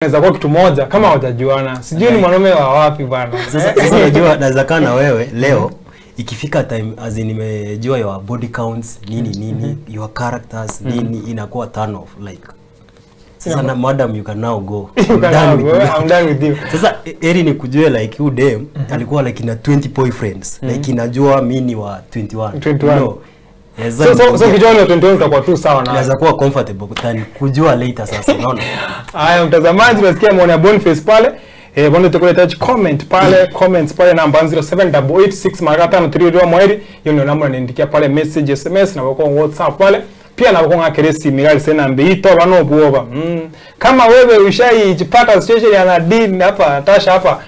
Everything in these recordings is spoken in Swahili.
Naweza kwa kitu moja kama hawajajuana. Sijui ni mwanaume wa wapi bwana. Sasa unajua naweza kaa na wewe leo ikifika time as in nimejua your body counts nini your characters nini inakuwa turn off like. Sasa na madam you can now go. I'm done with you. Sasa eri ni kujue like you dem alikuwa like ina 20 boyfriends like inajua mimi ni wa 21. No. So kijana wa 21 utakuwa tu sawa na. Inaweza kuwa comfortable kutani kujua later sasa unaona. Haya mtazamaji unasikia muone Boniface pale. Bwana tukule touch comment pale comments pale namba 07888653 mweri. Hiyo ndio namba niandikia pale message SMS na kwa WhatsApp pale. Pia na kwa keresi migali sena mbito wano buoba. Kama wewe ushaijipata situation ya Nadine hapa Natasha hapa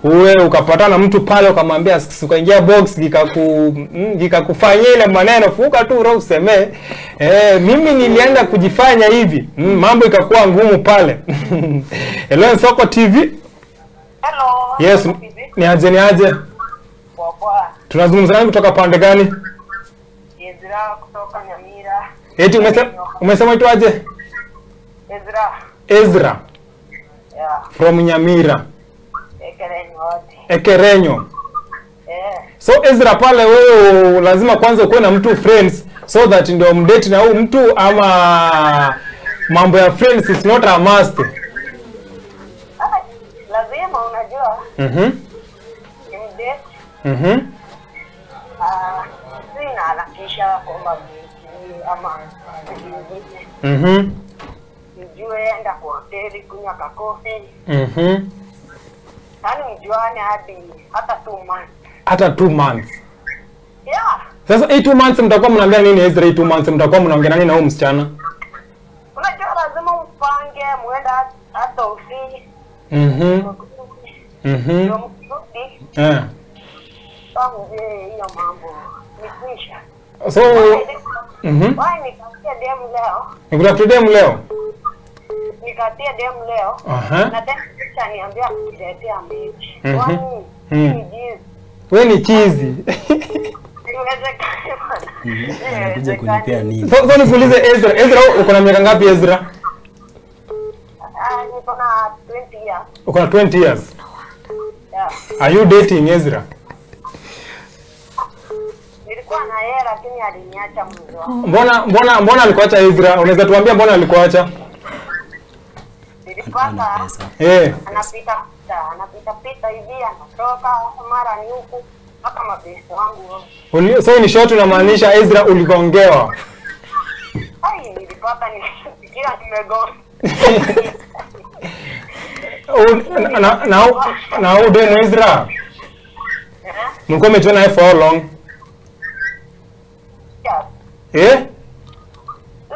uwe ukapatana mtu pale ukamwambia ukaingia box gikakufanyia ile maneno fuka tu roho useme mimi nilienda kujifanya hivi mambo ikakuwa ngumu pale. Hello Soko TV. Hello. Yes, ni aje? Poa. Tunazungumza nani kutoka pande gani? Ezra kutoka Nyamira. Eti umesema itu aje? Ezra. Yeah. From Nyamira. Ekerenyo. So Ezra pale wewe lazima kwanza uwe na mtu friends so that ndio mdate na huyu mtu ama mambo ya friends is not a must. Lazima unajua. Mdate. Sina harakisha kwamba ama nijue enda kwa hoteli kunywa kakofi. Yaani mjuane hadi hata 2 months. Hata 2 months. Yeah. Sasa 2 months mtakuwa mnaongea nini Ezra? 2 months mtakuwa mnaongea nini na huyu msichana? Unajua lazima mpange muenda hata ofisi. Hiyo mambo nikwisha. So Why nikatia demu leo? Nikutafutia demu leo? Nikatia demu leo. Na tena niambia kutetea mbichi. Wewe ni chizi. Kuja kunipea nini? So nikuulize Ezra, uko na miaka ngapi Ezra? Niko na 20 years. Uko na 20 years? Yeah. Are you dating Ezra? Nilikuwa na yeye lakini aliniacha mzee. Mbona alikuacha Ezra? Unaweza tuambia mbona alikuacha? Nilipata anapita hivi anatoka mara ni huku mpaka mabesi wangu. So ni short unamaanisha Ezra ulikongewa? Ai nilipata nikifikia nimegonga. Na demu Ezra. Mlikuwa mmejuana naye for how long? Yes. 2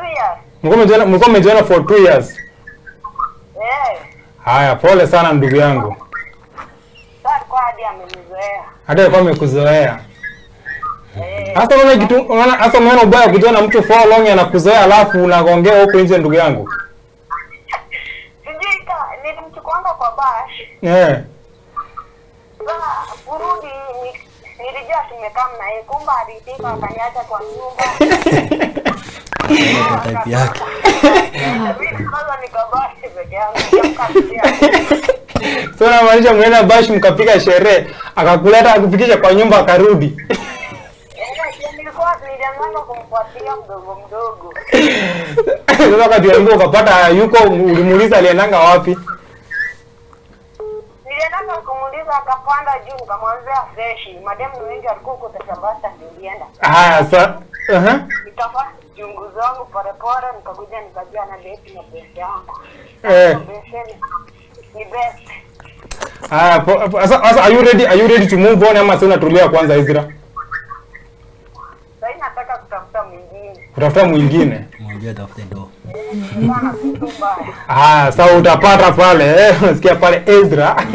years. Mlikuwa mmejuana for 2 years. Haya, pole sana ndugu yangu. Sasa kwa hadi amenizoea. Hadi alikuwa amekuzoea. Hasa unaona kitu, unaona ubaya kujiona mtu for long anakuzoea alafu unaongea huko nje ndugu yangu. Sijui nilimchukuanga kwa bash. Sasa kurudi nilijua tumekaa na yeye kumbe alitika akaniacha kwa nyumba. Type yake. So na maanisha mnaenda bash mkapiga sherehe akakuleta akufikisha kwa nyumba akarudi. Nilikuwa nilianza kumfuatilia mdogo. Sasa wakati wangu ukapata yuko ulimuuliza aliendanga wapi? Nilienda kumuuliza akapanda juu nikamwambia fresh. Madam wengi alikuwa huko Tashabasta nilienda. Sasa Nikafa chunguzi wangu pole nikakuja nikajua na date na best yangu. Ni best. Sasa are you ready to move on ama sasa unatulia kwanza Ezra? Sasa nataka kutafuta mwingine. Kutafuta mwingine? Mwambie tafute do. Sasa utapata pale unasikia pale Ezra.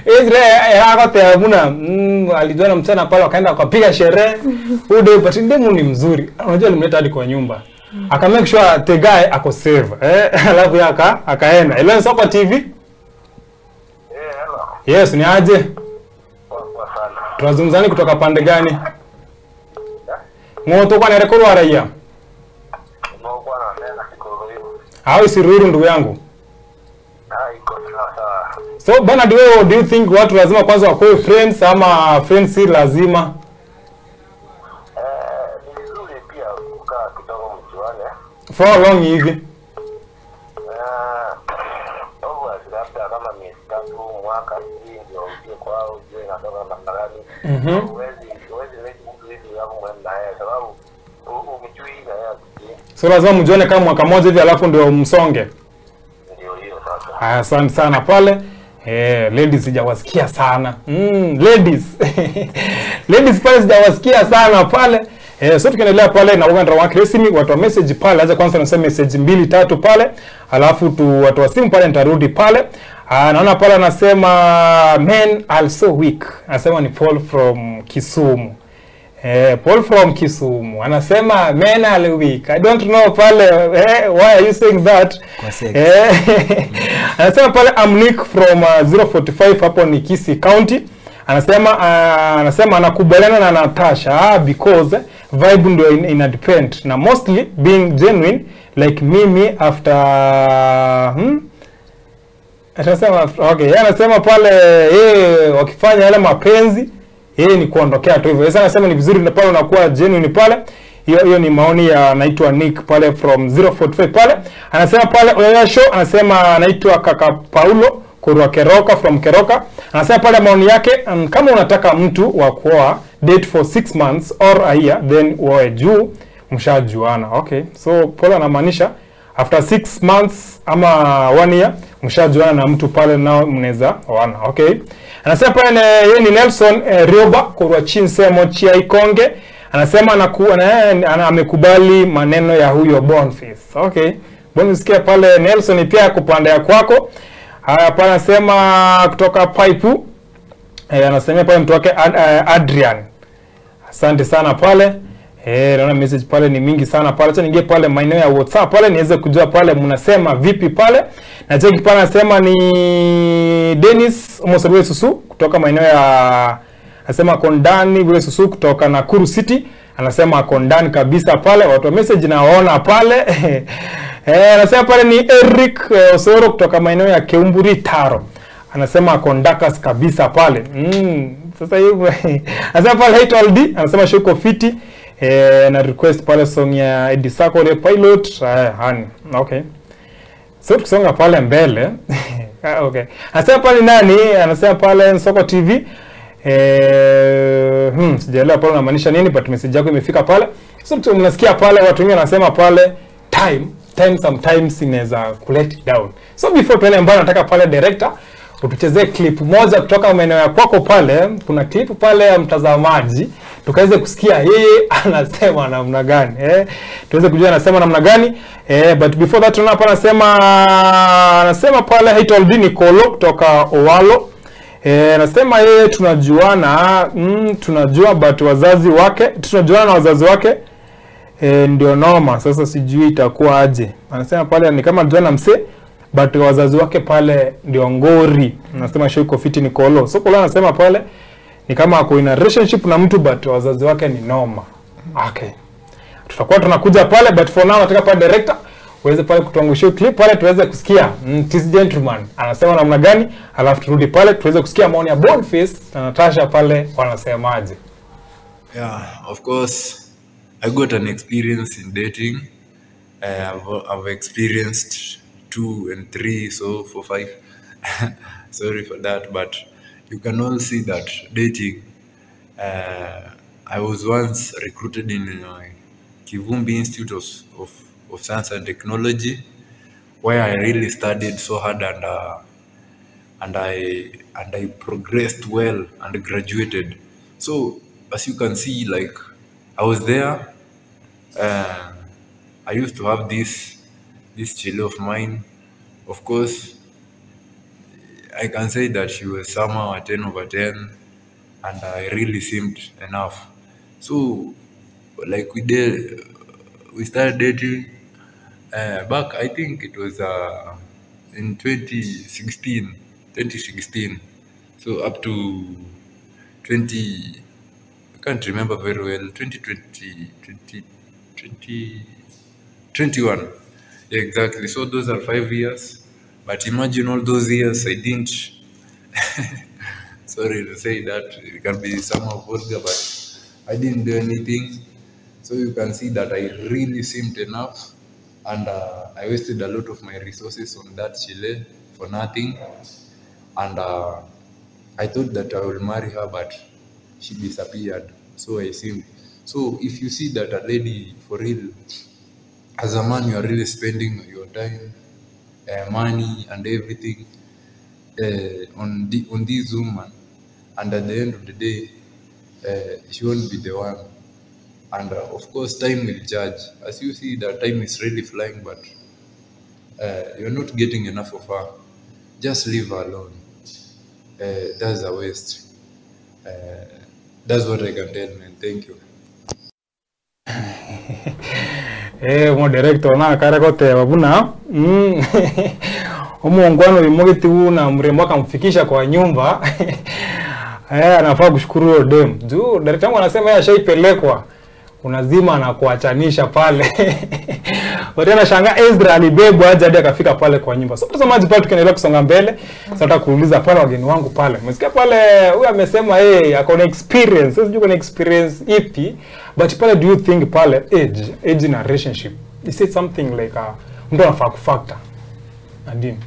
Ezra hakote hamuna alijiona mchana pale wakaenda wakapiga sherehe. Ude upati demu ni mzuri. Unajua alimleta hadi kwa nyumba. Aka make sure the guy ako save. Alafu yaka akaenda. Hello Soko TV. Hello. Yes, ni aje? Poa sana. Tunazungumzani kutoka pande gani? Ngoto kwa nerekoro wa raia. Ngoto kwa na nena kiko hiyo. Au si Ruiru ndugu yangu? Hai iko sawa. So bana, do you think watu lazima kwanza wakoe friends ama friends si lazima? Ni vizuri pia kukaa kidogo mjuane. For how long hivi? Labda kama miezi 3 mwaka hivi ndio uje kwao uje natoka namna gani. Huwezi leti mtu hivi hapo mwenda naye sababu umjui na yeye. So lazima mjuane kama mwaka mmoja hivi alafu ndio msonge. Ndio hiyo sasa. Haya, asante sana pale. Ladies sijawasikia sana. Ladies. Ladies pale sijawasikia sana pale. So tukiendelea pale na uga ndio rasmi watu wa message pale, acha kwanza nasema message 2 3 pale, alafu watu wa simu pale nitarudi pale. Naona pale anasema men are so weak. Anasema ni Paul from Kisumu. Paul from Kisumu anasema men are weak. I don't know pale why are you saying that? Anasema pale I'm Nick from 045 hapo ni Kisii County. Anasema anakubaliana na Natasha because vibe ndio ina depend na mostly being genuine like mimi after anasema okay, anasema pale wakifanya yale mapenzi ni kuondokea tu hivyo. Sasa anasema ni vizuri na pale unakuwa genuine pale. Hiyo ni maoni ya anaitwa Nick pale from 045 pale. Anasema pale Oyaya Show anasema anaitwa kaka Paulo Kurwa Keroka from Keroka. Anasema pale maoni yake kama unataka mtu wa kuoa date for 6 months or a year then uoe juu mshajuana. Okay. So Paul anamaanisha after 6 months ama 1 year mshajuana na mtu pale nao mnaweza oana. Okay. Anasema pale yeye ni Nelson Rioba Kurwa Chinsemo Chiaikonge. Anasema amekubali maneno ya huyo Boniface. Okay. Boniface pale Nelson pia kupanda ya kwako. Haya pale anasema kutoka Pipe. Anasema pale mtu wake Adrian. Asante sana pale. Naona message pale ni mingi sana pale. Acha niingie pale maeneo ya WhatsApp pale niweze kujua pale mnasema vipi pale. Na cheki pale anasema ni Dennis Mosabwe Susu kutoka maeneo ya anasema Kondani Bwe Susu kutoka Nakuru City. Anasema Kondani kabisa pale. Watu wa message naona pale. Anasema pale ni Eric Osoro kutoka maeneo ya Keumburi Taro. Anasema Kondakas kabisa pale. Sasa hiyo anasema pale Hate All D. Anasema Shoko Fiti. Na request pale song ya Edisako the Pilot. Hani. Okay. So tukisonga pale mbele. Okay. Anasema pale nani? Anasema pale Soko TV. Sijaelewa pale unamaanisha nini but message yako imefika pale. So mnasikia pale watu wengine wanasema pale time sometimes inaweza kulet down. So before tuende mbali nataka pale director utuchezee clip moja kutoka maeneo ya kwako pale. Kuna clip pale ya mtazamaji tukaweze kusikia yeye anasema namna gani. Tuweze kujua anasema namna gani. But before that tunapa anasema pale Hate All D Nicolo kutoka Owalo. Anasema yeye tunajua but wazazi wake tunajuana na wazazi wake ndio noma. Sasa sijui itakuwa aje. Anasema pale ni kama John mse but wazazi wake pale ndio ngori. Anasema Shoko Fiti Nicolo. So Kolo anasema pale ni kama ako in a relationship na mtu but wazazi wake ni noma. Okay. Tutakuwa tunakuja pale but for now nataka pale director uweze pale kutuangushia clip pale tuweze kusikia this gentleman anasema namna gani, alafu turudi pale tuweze kusikia maoni ya Boniface na Natasha pale wanasemaje. Yeah, of course I got an experience in dating. I've experienced 2 and 3 so for 5. Sorry for that, but you can all see that dating. I was once recruited in Kivumbi Institute of Science and Technology, where I really studied so hard and I progressed well and graduated. So as you can see, like I was there. I used to have this chili of mine. Of course, I can say that she was somehow a 10 over 10, and I really seemed enough. So, like we started dating back. I think it was in 2016. So up to 20. I can't remember very well. 2021. Yeah, exactly. So those are 5 years. But imagine all those years I didn't. Sorry to say that, it can be somehow vulgar, but I didn't do anything. So you can see that I really seemed enough, and I wasted a lot of my resources on that Chile for nothing. And I thought that I will marry her, but she disappeared. So I seemed. So if you see that a lady for real, as a man, you are really spending your time, money, and everything on this woman, and at the end of the day, she won't be the one. And of course, time will judge. As you see, that time is really flying, but you're not getting enough of her. Just leave her alone. That's a waste. That's what I can tell, man. Thank you. Mo director na karakote babuna. Umuongwano imogeti una mrembo akamfikisha kwa nyumba. Anafaa kushukuru dem. Juu director wangu anasema yeye ashaipelekwa. Unazima na kuachanisha pale. Watu wanashangaa Ezra alibebwa aje hadi akafika pale kwa nyumba. So mtazamaji pale tukiendelea kusonga mbele, sasa nataka kuuliza pale wageni wangu pale. Umesikia pale huyu amesema ako na experience. Sasa sijui kuna experience ipi, but pale do you think pale age in a relationship is it something like mtu anafaa kufactor? Nadine,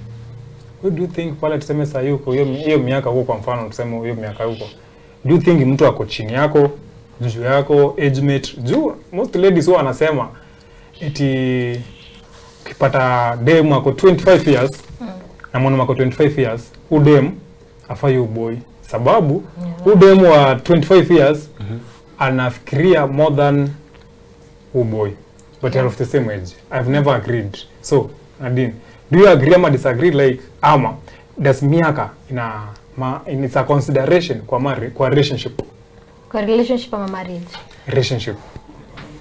what do you think pale tuseme sasa yuko hiyo miaka huko, kwa mfano tuseme hiyo miaka huko, do you think mtu ako chini yako, juu yako, age mate? Juu most ladies wao wanasema eti ukipata dem ako 25 years na mwanaume ako 25 years, udem afai boy, sababu udem wa 25 years anafikiria more than boy, but are of the same age. I've never agreed. So Nadine, do you agree or disagree? Like ama does miaka in it's a consideration kwa relationship? Kwa relationship ama marriage? Relationship.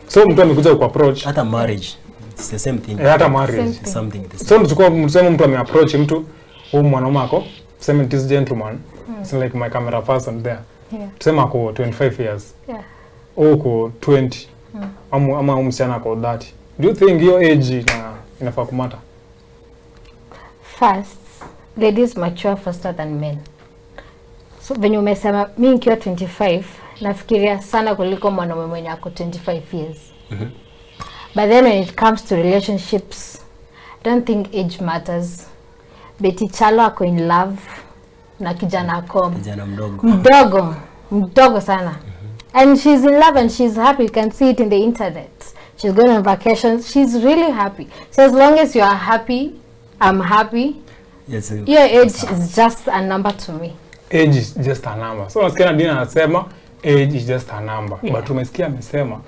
So mtu amekuja ku approach hata marriage, it's the same thing. Hata marriage something. So mtu ame approach mtu huyu mwanaume ako, tuseme this gentleman, it's like my camera person there. Yeah. Tuseme ako 25 years. Yeah. Uko 20. Ama msichana ako 30. Do you think your age inafaa kumata? First, ladies mature faster than men. So venye umesema mimi nikiwa 25 nafikiria sana kuliko mwanaume mwenye ako 25 years. But then when it comes to relationships, I don't think age matters. Betty Chalo ako in love na kijana ako mdogo sana. And she's in love and she's happy. You can see it in the internet. She's going on vacations. She's really happy. So as long as you are happy, I'm happy. Yes, your age is just a number to me. Age is just a number. So nasikia Nadine anasema age is just a number. Yeah. But umesikia amesema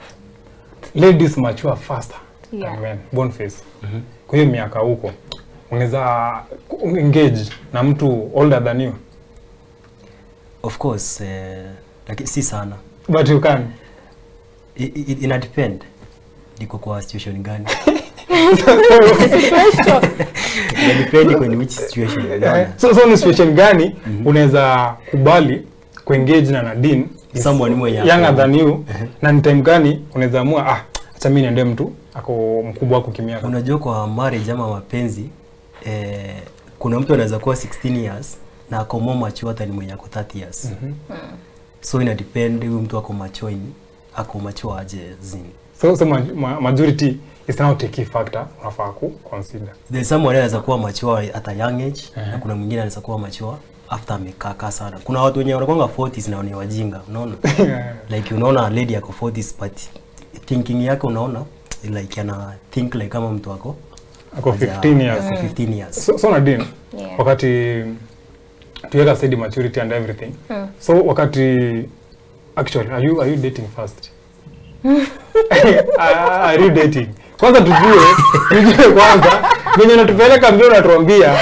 ladies mature faster than men. Boniface. Kwa hiyo miaka huko unaweza engage na mtu older than you? Of course, like si sana. But you can. Ina depend. Niko kwa situation gani? Ina depend kwa which situation. So ni situation gani unaweza kubali ku engage na Nadine someone mwenye younger than you, na ni time gani unaweza amua acha mimi niende mtu ako mkubwa wako kimiaka? Unajua kwa marriage ama mapenzi kuna mtu anaweza kuwa 16 years na ako more mature hata ni mwenye ako 30 years. So ina depend huyu mtu ako mature aje zini. So majority is not a key factor unafaa ku consider. There's someone anaweza kuwa mature at a young age na kuna mwingine anaweza kuwa mature after amekaa sana. Kuna watu wenye wanakuanga 40s na ni wajinga, unaona? Like unaona lady yako 40s but thinking yake unaona like ana think like kama mtu ako 15 years. 15 years. So Nadine, wakati tuweka said maturity and everything. So wakati actually are you dating first? Are you dating? Kwanza tujue kwanza mwenye natupeleka mbio natuambia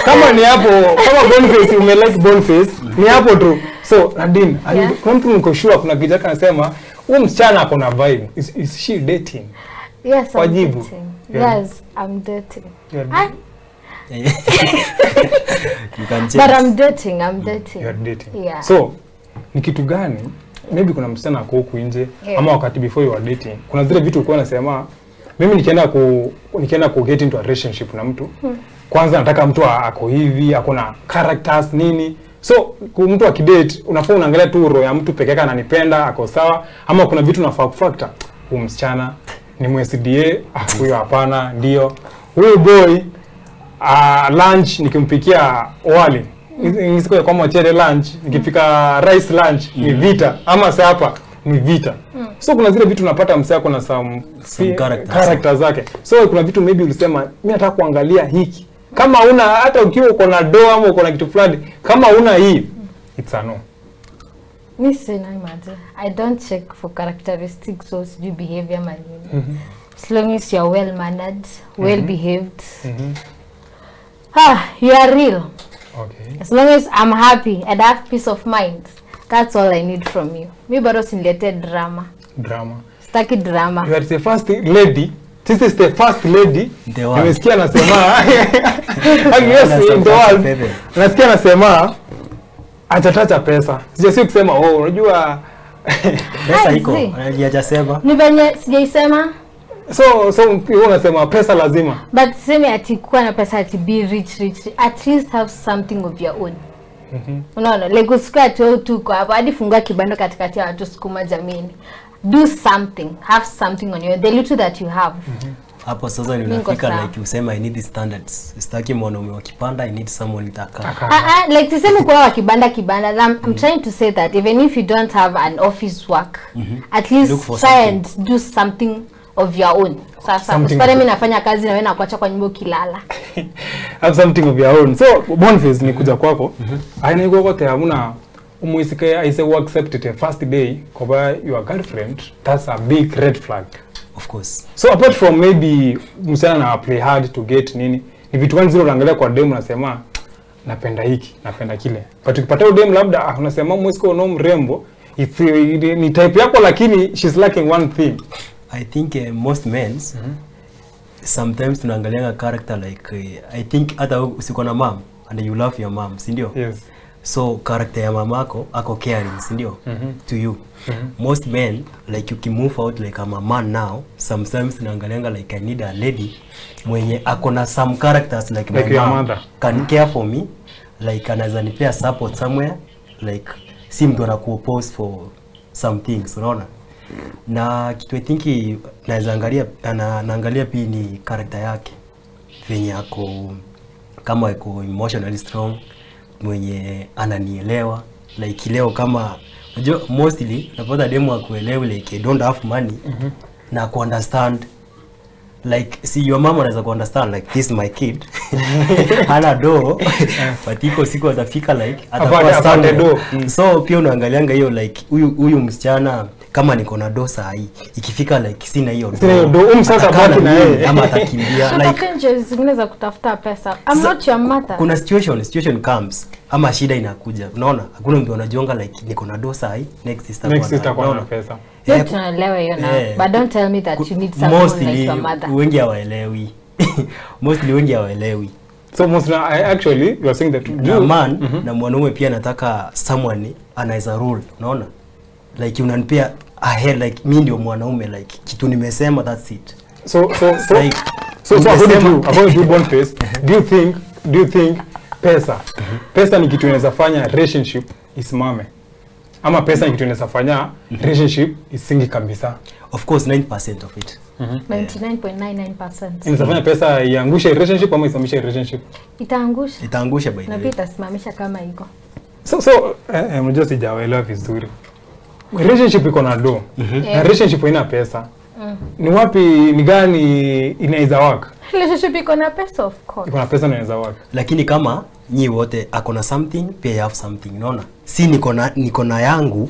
kama ni hapo, kama Boniface umelike Boniface ni hapo tu. So Nadine, kwa mtu mko sure kuna kijana anasema huyu msichana ako na vibe, is she dating? Yes, I'm Wajibu. dating. Yes, I'm dating. You can change. But I'm dating. You're dating. Yeah. So ni kitu gani maybe kuna msichana ako huku nje ama wakati before you are dating kuna zile vitu ulikuwa unasema mimi nikienda ku get into a relationship na mtu kwanza nataka mtu ako hivi, ako na characters nini. So mtu akidate unafaa unaangalia tu roho ya mtu peke yake, ananipenda, ako sawa, ama kuna vitu unafaa kufactor. Huyu msichana ni MSDA, huyo hapana, ndio. Huyu boy lunch nikimpikia wali, nisiko kama chere lunch, nikipika rice lunch ni vita, ama sapa ni vita. So kuna zile vitu unapata msako na some characters zake. So kuna vitu maybe ulisema mimi nataka kuangalia hiki. Kama una hata ukiwa uko na doa ama uko na kitu fulani, kama una hii, it's a no. Mimi sina imagine. I don't check for characteristics or behavior man. As long as you are well mannered, well behaved. You are real. Okay. As long as I'm happy and have peace of mind, that's all I need from you. Me bado sinilete drama. Sitaki drama. You are the first lady. This is the first lady. Nimesikia anasema in the world. Nasikia anasema atatacha pesa. Sijasikia kusema unajua pesa iko. Hajasema. Ni venye sijaisema. So wewe unasema pesa lazima. But sema ati kuwa na pesa ati be rich. At least have something of your own. Unaona, like usikia tu kwa hapo hadi fungua kibanda katikati ya watu sukuma jamini. Do something, have something on you, the little that you have. Hapo sasa ninafika like usema I need standards. Sitaki mwanaume wa kipanda, I need someone with a car. Like tuseme kwa wa kibanda. I'm trying to say that even if you don't have an office work, at least try and do something of your own. Sasa usipare mimi nafanya kazi na wewe nakuacha kwa nyumba ukilala. Have something of your own. So Boniface ni kuja kwako. Aina iko kote hamuna umuisike I say accept it first day kwa your girlfriend. That's a big red flag. Of course. So apart from maybe msichana na play hard to get nini, ni vitu gani zile unaangalia kwa demu unasema napenda hiki, napenda kile. But ukipata demu labda unasema mwisiko no mrembo, ni type yako lakini she's lacking one thing. I think most men sometimes tunaangalia character like I think hata usiko na mom and you love your mom, si ndio? Yes. So character ya mamako ako caring, si ndio? To you. Most men like you can move out like I'm a man now, sometimes tunaangalia like I need a lady mwenye akona some characters like my your mom mother can care for me, like anaweza nipea support somewhere, like si mtu anakuoppose for some things, unaona? Na kitu I think naweza angalia naangalia pia ni character yake. Venye ako kama iko emotionally strong, mwenye ananielewa, like leo kama unajua mostly napata demo akuelewe like I don't have money na ku understand like see your mama anaweza ku understand like this is my kid hana do but iko siku atafika like atakuwa sana do. So pia unaangalianga hiyo like huyu msichana kama niko na dosa hii ikifika like sina hiyo do sasa baki na yeye ama atakimbia like zingine za kutafuta pesa. I'm not your mother. Kuna situation comes ama shida inakuja, unaona hakuna mtu anajonga like niko na dosa hii next itakuwa na pesa. Tunaelewa hiyo na but don't tell me that you need someone like your mother. Wengi hawaelewi. Mostly wengi hawaelewi. So mostly actually you are saying that na man na mwanaume pia nataka someone anaweza rule, unaona? Like unanipea ahead like mimi ndio mwanaume like kitu nimesema that's it. So like according to Boniface, do you think pesa ni kitu inaweza fanya relationship isimame? Ama pesa ni kitu inaweza fanya relationship isingi kabisa? Of course 9% of it. 99.99%. Inaweza fanya pesa iangushe relationship ama isimamishe relationship? Itaangusha by the way. Na pia itasimamisha kama iko. So mjua sijaelewa vizuri. Relationship iko na do. Na relationship haina pesa. Ni wapi ni gani inaweza work? Relationship iko na pesa of course. Iko na pesa inaweza work. Lakini kama nyi wote akona something pia you have something, unaona? Si niko na yangu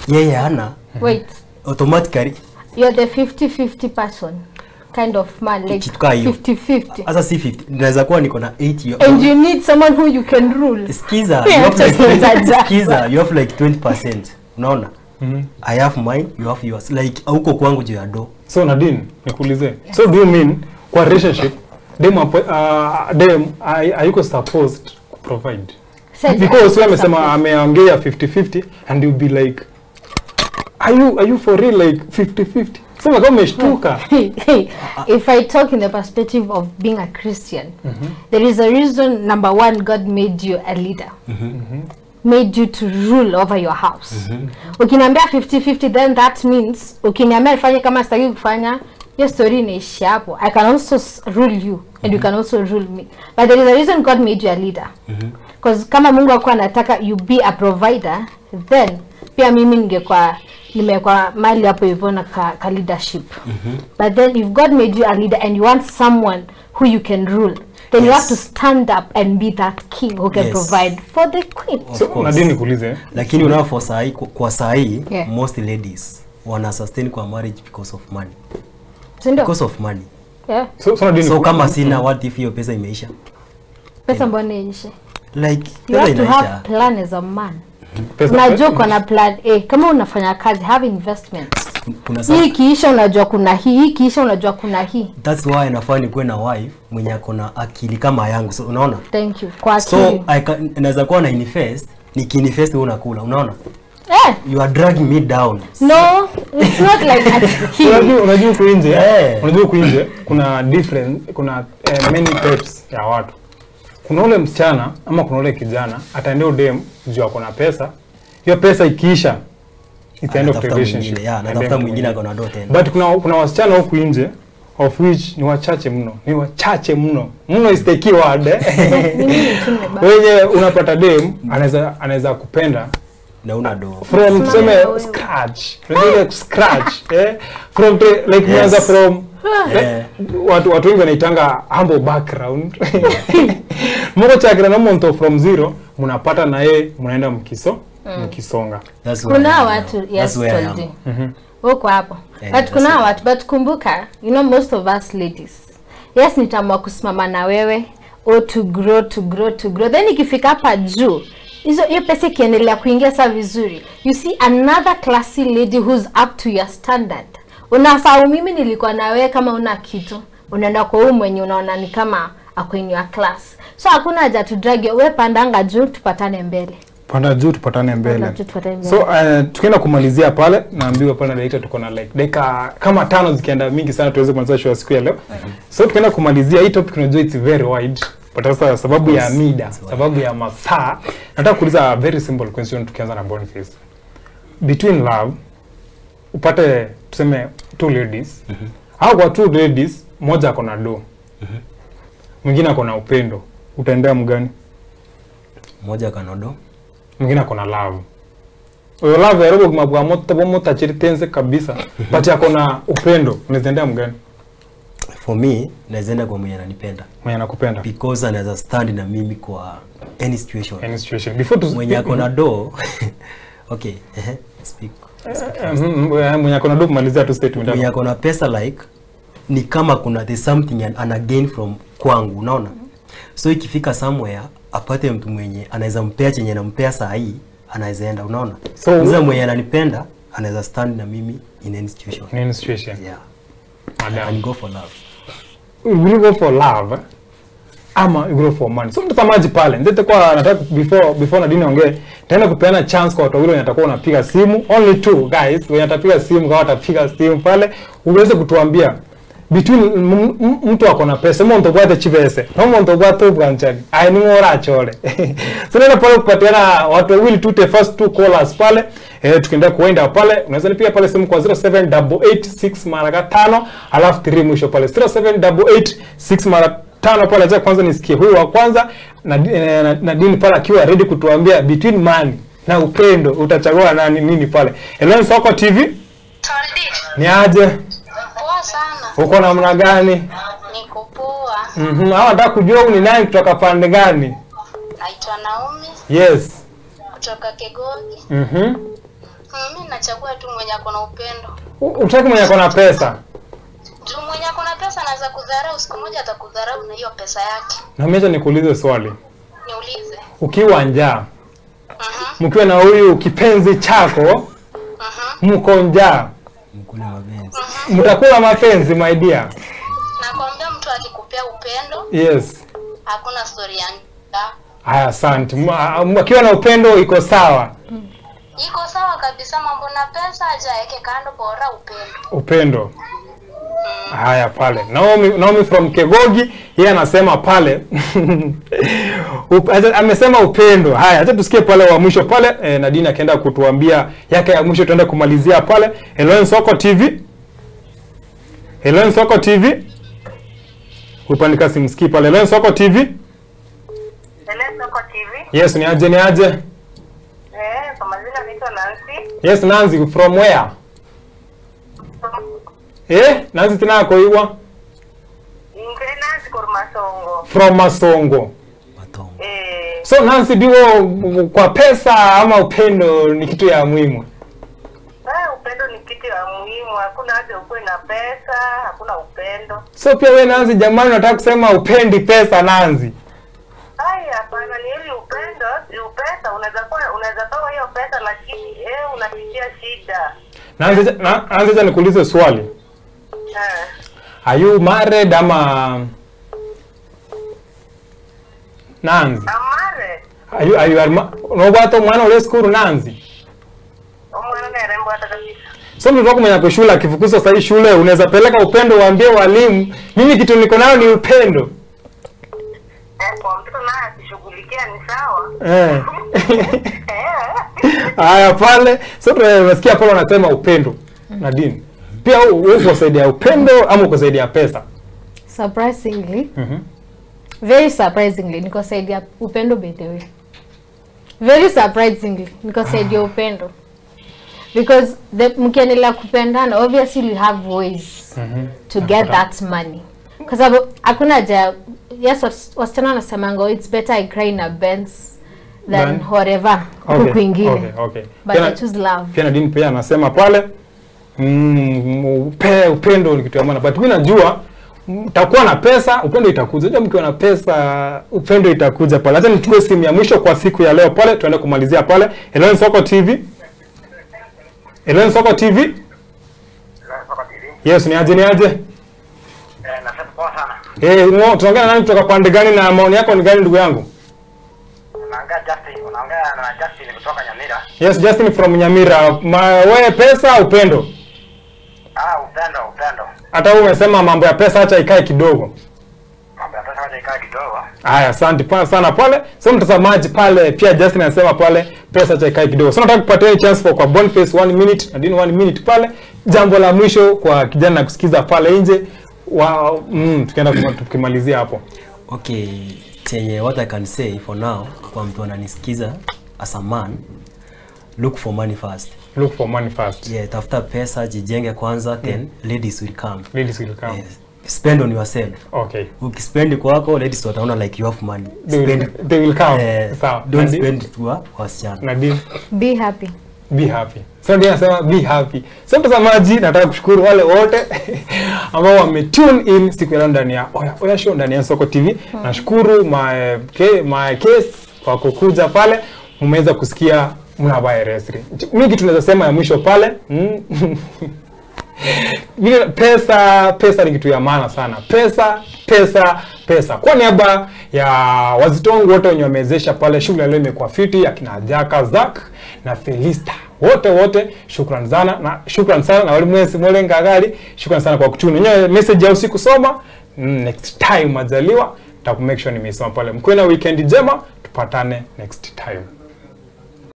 yeye hana. Wait. Automatically you're the 50-50 person kind of man like 50-50. Asa si 50. Naweza kuwa niko na 80 and you need someone who you can rule. Skiza, you have like 20%. Unaona? I have mine, you have yours. Like huko kwangu juu ya do. So Nadine, nikuulize. So do you mean kwa relationship dem hayuko supposed to provide? Because wewe amesema ameongea 50-50 and you'll be like are you for real like 50-50? Sema kama umeshtuka. If I talk in the perspective of being a Christian, there is a reason. Number one, God made you a leader. Made you to rule over your house. Ukiniambia 50-50, then that means ukiniambia nifanye kama sitaki kufanya, your story inaisha hapo. I can also rule you and you can also rule me. But there is a reason God made you a leader. Because kama Mungu alikuwa anataka you be a provider, then pia mimi nimekuwa mali hapo hivyo na ka leadership. But then if God made you a leader and you want someone who you can rule, then you have to stand up and be that king who can provide for the queen. So nadini kuulize. Lakini unao sahi kwa sahi most ladies wana sustain kwa marriage because of money. Because of money. Yeah. So kama sina, what if hiyo pesa imeisha? Pesa mbona iishe? Like you have to have plan as a man. Unajua kuna plan A, kama unafanya kazi have investments. Hii kiisha unajua kuna hii kiisha unajua kuna hii. That's why nafaa nikuwe na wife mwenye akona akili kama yangu. So unaona? Thank you. Kwa akili. So naweza kuwa na invest, nikiinvest wewe unakula, unaona? You are dragging me down. No, it's not like that. Unajua kuinje? Unajua kuinje kuna different, kuna many types ya watu. Kuna ule msichana ama kuna ule kijana ataendea dem juu akona pesa. Hiyo pesa ikiisha it's end of relationship. Natafuta mwingine akona do tena. But kuna wasichana huku nje of which ni wachache mno. Ni wachache mno. Mno is the key word. Wenye unapata dem anaweza kupenda na una do from tuseme scratch. Really scratch. From like mwanza from watu wengi wanaitanga humble background. Mko chakira na mtu from zero mnapata na yeye mnaenda mkisonga. Kuna watu yes told you. Huko hapo. But kuna watu but kumbuka, you know most of us ladies. Yes nitaamua kusimama na wewe or to grow. Then ikifika hapa juu hiyo pesa kiendelea kuingia sawa vizuri. You see another classy lady who's up to your standard. Unasahau mimi nilikuwa na wewe kama una kitu. Unaenda kwa huyu mwenye unaona ni kama ako in your class. So hakuna haja tu drag wewe pandanga juu tupatane mbele. Panda juu tupatane mbele. So tukienda kumalizia pale naambiwa pale na director tuko na like dakika kama 5 zikienda mingi sana tuweze kumaliza show siku ya leo. So tukienda kumalizia hii topic unajua it's very wide. But sasa sababu ya mida, sababu ya masaa, nataka kuuliza a very simple question tukianza na Boniface. Between love upate tuseme two ladies. Au kwa two ladies moja ako na do. Mwingine ako na upendo. Utaendea mgani? Moja kana do. Mwingine ako na love. Oyo love ya robo kumabwa moto tense kabisa. But yako na upendo. Unaendea mgani? For me, naenda kwa mwenye ananipenda. Mwenye anakupenda. Because anaweza stand na mimi kwa any situation. Any situation. Before to mwenye ako na do. Okay, speak. Mwenye ako na do kumalizia tu statement. Mwenye ako na pesa like ni kama kuna there's something ana gain from kwangu, unaona? So ikifika somewhere apate mtu mwenye anaweza mpea chenye anampea saa hii, anaweza enda, unaona? So mwenye ananipenda anaweza stand na mimi in any situation. In any situation. Yeah. Madam. And go for love. Will you go for love? Ama you go for money. So mtazamaji pale, ndio kwa nataka before Nadine ongee, tena kupeana chance kwa watu wawili wanatakuwa unapiga simu. Only two guys, wenye atapiga simu kwa watapiga simu pale, uweze kutuambia between mtu ako na pesa, mtu bwate chivese, na mtu bwate branchani. Ai ni ngora chole. So ndio pale kupatiana watu wawili tu the first two callers pale. Tukienda kuenda pale, unaweza nipiga pale simu kwa 0788 mara 5 alafu 3 mwisho pale 0788 mara 5 pale. Acha kwanza nisikie huyu wa kwanza na Dini pale akiwa ready kutuambia between money na upendo utachagua nini pale. Hello Soko TV. Ni aje? Poa sana. Uko namna gani? Niko poa. Hawa nataka kujua ni nani kutoka pande gani? Naitwa Naomi. Yes. Kutoka Kegogi. Mimi nachagua tu mwenye ako na upendo. Utaki mwenye ako na pesa? Juu mwenye ako na pesa anaweza kudharau, siku moja atakudharau na hiyo pesa yake. Na mimi nikuulize swali. Niulize. Ukiwa njaa. Mkiwa na huyu kipenzi chako. Mko njaa. Mkula mapenzi. Mtakula mapenzi my dear. Nakwambia mtu akikupea upendo. Yes. Hakuna story ya njaa. Haya asante. Mkiwa na upendo iko sawa. Iko sawa kabisa, mambo na pesa hajaeke kando, bora upendo. Upendo. Haya pale. Naomi from Kegogi, yeye anasema pale. Amesema upendo. Haya, acha tusikie pale wa mwisho pale. Nadine akaenda kutuambia yake ya mwisho, tuende kumalizia pale. Hello Soko TV. Hello Soko TV. Upandika simsikii pale. Hello Soko TV. Hello Soko TV. Yes, ni aje? Kwa majina naitwa Nancy. Yes, Nancy from where? Nancy tena yako iwa? Nancy from Masongo. From Masongo. So Nancy, biwo kwa pesa ama upendo ni kitu ya muhimu? Upendo ni kitu ya muhimu. Hakuna haja ukuwe na pesa, hakuna upendo. So pia wewe Nancy, jamani, nataka kusema upendi pesa Nancy? Hapana, ni ili upendo, pesa unaweza toa hiyo pesa, lakini unapitia shida. Nancy, nikuulize swali. Are you married ama Nancy? I'm married. Are you no mwana ule skuru Nancy? Mwana na rembo hata kabisa. So mtu wako mwenye shule akifukuzwa sasa shule, unaweza peleka upendo, waambie walimu, mimi kitu niko nayo ni upendo. Kwa mtoto naye akishughulikia ni sawa. Haya pale. So tunasikia pale wanasema upendo. Nadine, pia wewe unasaidia upendo ama unasaidia pesa? Surprisingly. Very surprisingly niko saidia upendo by the way. Very surprisingly niko saidia upendo. Because mkiendelea kupendana, obviously you have ways to get that money. Kwa sababu hakuna haja, yes, wasichana wanasemanga it's better I cry in a Benz than whatever huku kwingine. Okay. But I choose love. Pia Nadine pia anasema pale upendo ni kitu ya maana. But mimi najua utakuwa na pesa, upendo itakuja. Unajua mkiwa na pesa, upendo itakuja pale. Hata nichukue simu ya mwisho kwa siku ya leo pale, tuende kumalizia pale. Hello Soko TV. Hello Soko TV. Yes, ni aje? Nasema poa sana. Tunaongea na nani kutoka pande gani na maoni yako ni gani ndugu yangu? Unaongea na Justin kutoka Nyamira. Yes, Justin from Nyamira. Wewe pesa upendo? Upendo. Hata wewe umesema mambo ya pesa acha ikae kidogo. Mambo ya pesa acha ikae kidogo. Haya, asante sana pale. So mtazamaji pale pia Justin anasema pale pesa acha ikae kidogo. So nataka kupatia chance kwa Boniface 1 minute, Nadine 1 minute pale. Jambo la mwisho kwa kijana na kusikiza pale nje. Tukienda tukimalizia hapo. Okay, what I can say for now, kwa mtu ananisikiza as a man, look for money first. Look for money first. Yeah, tafuta pesa, jijenge kwanza, then ladies will come. Ladies will come. Yes. Spend on yourself. Okay. Ukispend kwako, ladies wataona like you have money. They will come. Sawa. Don't spend to wasichana. Nadine, be happy. Be happy. So ndio nasema be happy. So mtazamaji, nataka kushukuru wale wote ambao wametune in siku ya ndani ya Oya Show ndani ya Soko TV. Nashukuru my case kwa kukuja pale. Mmeweza kusikia mna biresri. Mimi kitu naweza sema ya mwisho pale. Pesa ni kitu ya maana sana. Pesa. Kwa niaba ya wazitongo wote wenye wamezesha pale shughuli leo imekuwa fiti, akina Jaka, Zak na Felista. Wote shukrani sana na wale mwezi mwenga gari. Shukrani sana kwa kutune. Nyenye message ya usiku soma. Next time majaliwa, taku make sure nimesoma pale. Mkuwe na weekend njema, tupatane next time.